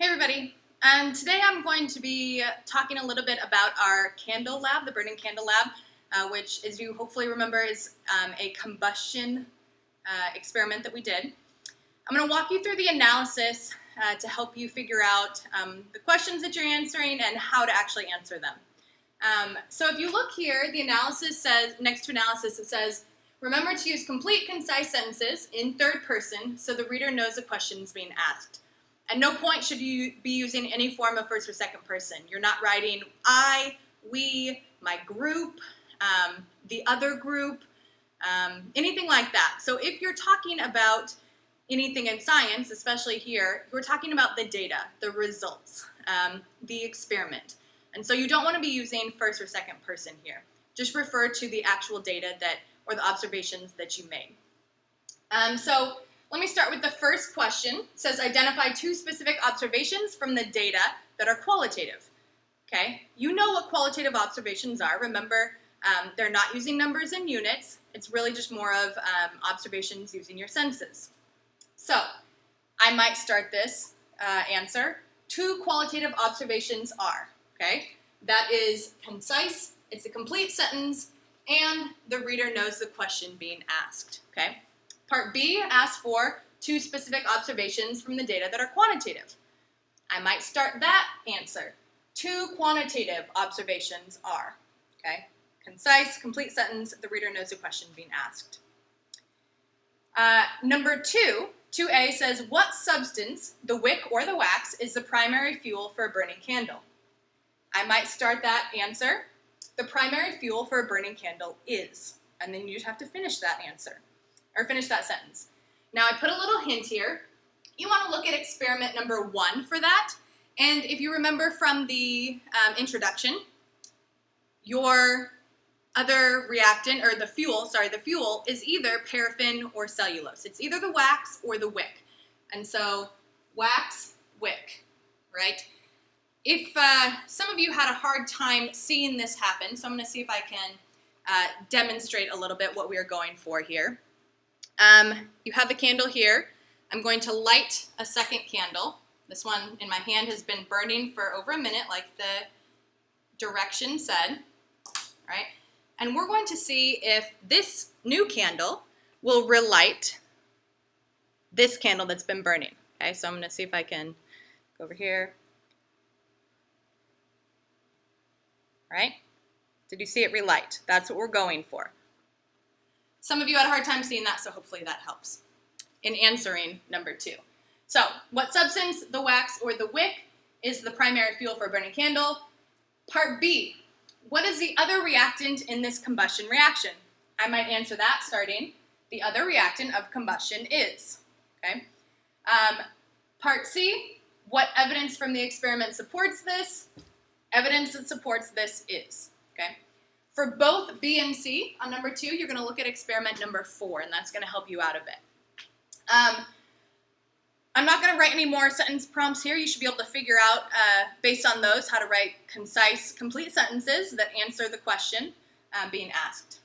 Hey everybody, today I'm going to be talking a little bit about our candle lab, the burning candle lab, which, as you hopefully remember, is a combustion experiment that we did. I'm going to walk you through the analysis to help you figure out the questions that you're answering and how to actually answer them. So if you look here, the analysis says, next to analysis, it says, remember to use complete, concise sentences in third person so the reader knows the question is being asked. At no point should you be using any form of first or second person. You're not writing I, we, my group, the other group, anything like that. So if you're talking about anything in science, especially here, we're talking about the data, the results, the experiment. And so you don't want to be using first or second person here. Just refer to the actual data or the observations that you made. So let me start with the first question. It says, identify two specific observations from the data that are qualitative. Okay, you know what qualitative observations are. Remember, they're not using numbers and units. It's really just more of observations using your senses. So I might start this answer. Two qualitative observations are, okay, that is concise, it's a complete sentence, and the reader knows the question being asked, okay? Part B asks for two specific observations from the data that are quantitative. I might start that answer. Two quantitative observations are, okay? Concise, complete sentence, the reader knows the question being asked. Number 2A says, what substance, the wick or the wax, is the primary fuel for a burning candle? I might start that answer. The primary fuel for a burning candle is, and then you just have to finish that answer. Or finish that sentence. Now I put a little hint here. You want to look at experiment number 1 for that. And if you remember from the introduction, your other reactant, or the fuel is either paraffin or cellulose. It's either the wax or the wick. And so wax, wick, right? If some of you had a hard time seeing this happen, so I'm going to see if I can demonstrate a little bit what we are going for here. You have the candle here. I'm going to light a second candle. This one in my hand has been burning for over a minute, like the direction said, right? And we're going to see if this new candle will relight this candle that's been burning. Okay, so I'm going to see if I can go over here. All right? Did you see it relight? That's what we're going for. Some of you had a hard time seeing that, so hopefully that helps in answering number 2. So, what substance, the wax or the wick, is the primary fuel for a burning candle? Part B, what is the other reactant in this combustion reaction? I might answer that starting, the other reactant of combustion is. Okay. Part C, what evidence from the experiment supports this? Evidence that supports this is. Okay. For both B and C, on number 2, you're going to look at experiment number 4, and that's going to help you out a bit. I'm not going to write any more sentence prompts here. You should be able to figure out, based on those, how to write concise, complete sentences that answer the question being asked.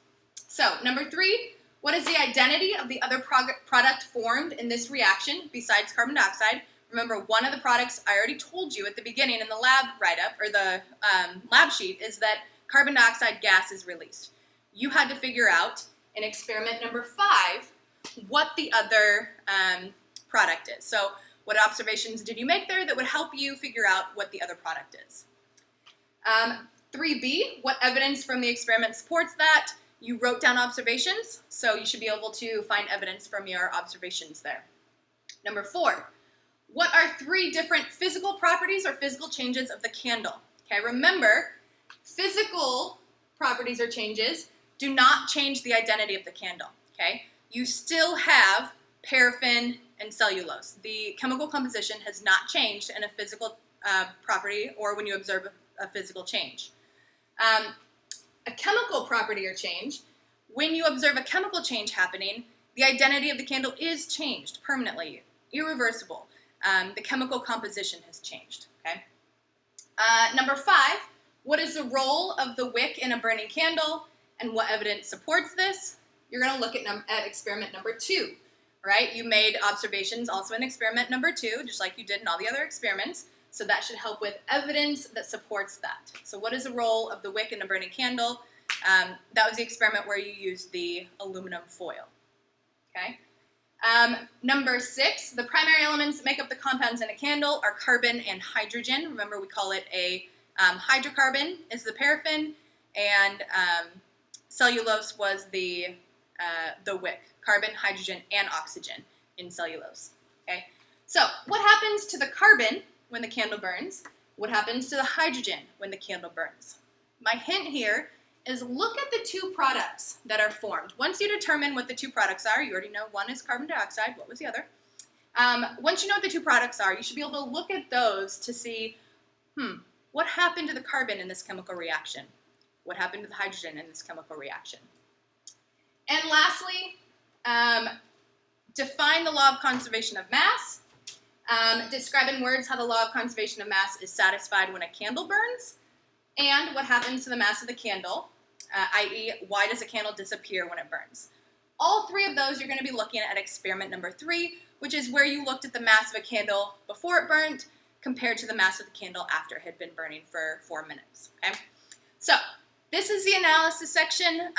So, number 3, what is the identity of the other product formed in this reaction besides carbon dioxide? Remember, one of the products I already told you at the beginning in the lab write-up, or the lab sheet, is that carbon dioxide gas is released. You had to figure out in experiment number 5 what the other product is. So what observations did you make there that would help you figure out what the other product is? 3B, what evidence from the experiment supports that? You wrote down observations, so you should be able to find evidence from your observations there. Number 4, what are 3 different physical properties or physical changes of the candle? Okay, remember, physical properties or changes do not change the identity of the candle, okay? You still have paraffin and cellulose. The chemical composition has not changed in a physical property or when you observe a physical change. A chemical property or change, when you observe a chemical change happening, the identity of the candle is changed permanently, irreversible. The chemical composition has changed, okay? Number 5, what is the role of the wick in a burning candle, and what evidence supports this? You're going to look at experiment number 2. right? You made observations also in experiment number 2, just like you did in all the other experiments. So that should help with evidence that supports that. So what is the role of the wick in a burning candle? That was the experiment where you used the aluminum foil. Okay. Number 6, the primary elements that make up the compounds in a candle are carbon and hydrogen. Remember, we call it a hydrocarbon is the paraffin, and cellulose was the wick. Carbon, hydrogen, and oxygen in cellulose. Okay. So what happens to the carbon when the candle burns? What happens to the hydrogen when the candle burns? My hint here is look at the 2 products that are formed. Once you determine what the 2 products are, you already know one is carbon dioxide. What was the other? Once you know what the 2 products are, you should be able to look at those to see, what happened to the carbon in this chemical reaction? What happened to the hydrogen in this chemical reaction? And lastly, define the law of conservation of mass. Describe in words how the law of conservation of mass is satisfied when a candle burns, and what happens to the mass of the candle, i.e., why does a candle disappear when it burns? All 3 of those you're going to be looking at experiment number 3, which is where you looked at the mass of a candle before it burnt compared to the mass of the candle after it had been burning for 4 minutes. Okay? So this is the analysis section.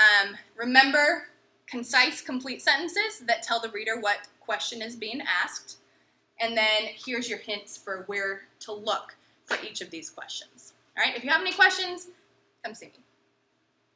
Remember, concise, complete sentences that tell the reader what question is being asked. And then here's your hints for where to look for each of these questions. All right, if you have any questions, come see me.